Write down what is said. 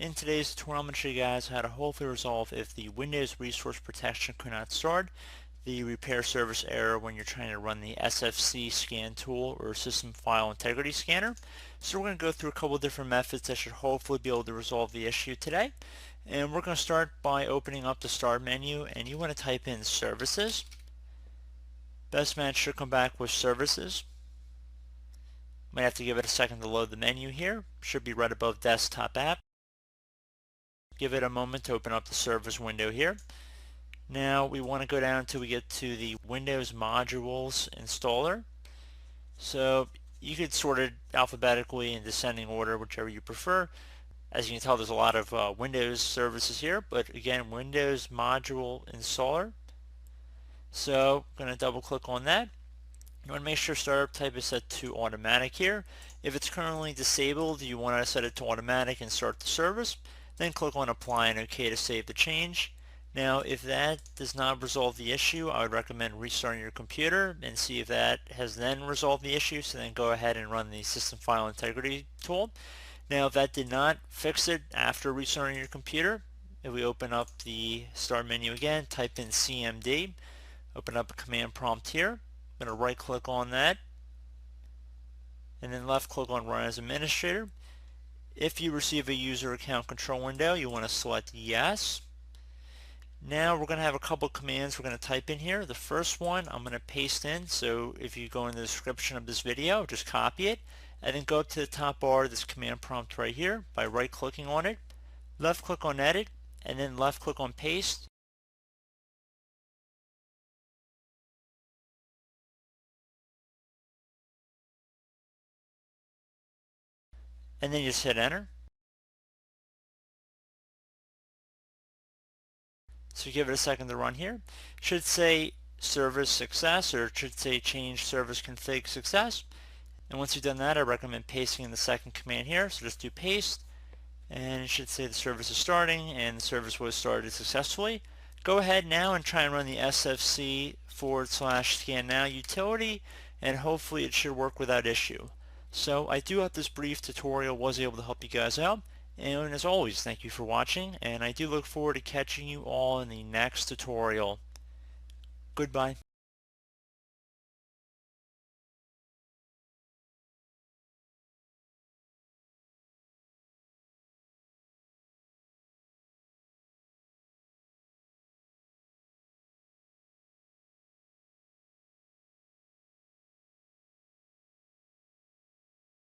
In today's tutorial, I'm going to show you guys how to hopefully resolve if the Windows resource protection could not start, the repair service error when you're trying to run the SFC scan tool or system file integrity scanner. So we're going to go through a couple of different methods that should hopefully be able to resolve the issue today. And we're going to start by opening up the start menu, and you want to type in services. Best match should come back with services. Might have to give it a second to load the menu here. Should be right above desktop app. Give it a moment to open up the service window here. Now we want to go down until we get to the Windows Modules installer. So you could sort it alphabetically in descending order, whichever you prefer. As you can tell, there's a lot of Windows services here, but again, Windows Module Installer. So I'm going to double click on that. You want to make sure startup type is set to automatic here. If it's currently disabled, you want to set it to automatic and start the service. Then click on apply and OK to save the change. Now if that does not resolve the issue, I would recommend restarting your computer and see if that has then resolved the issue, so then go ahead and run the system file integrity tool. Now if that did not fix it after restarting your computer, if we open up the start menu again, type in CMD, open up a command prompt here. I'm going to right click on that and then left click on Run as Administrator. If you receive a user account control window, you want to select yes. Now we're going to have a couple commands we're going to type in here. The first one I'm going to paste in, so if you go in the description of this video, just copy it and then go up to the top bar of this command prompt right here by right clicking on it, left click on edit, and then left click on paste. And then you just hit enter. So give it a second to run here. Should say service success, or it should say change service config success. And once you've done that, I recommend pasting in the second command here. So just do paste, and it should say the service is starting and the service was started successfully. Go ahead now and try and run the SFC/scan now utility, and hopefully it should work without issue. So I do hope this brief tutorial was able to help you guys out. And as always, thank you for watching, and I do look forward to catching you all in the next tutorial. Goodbye.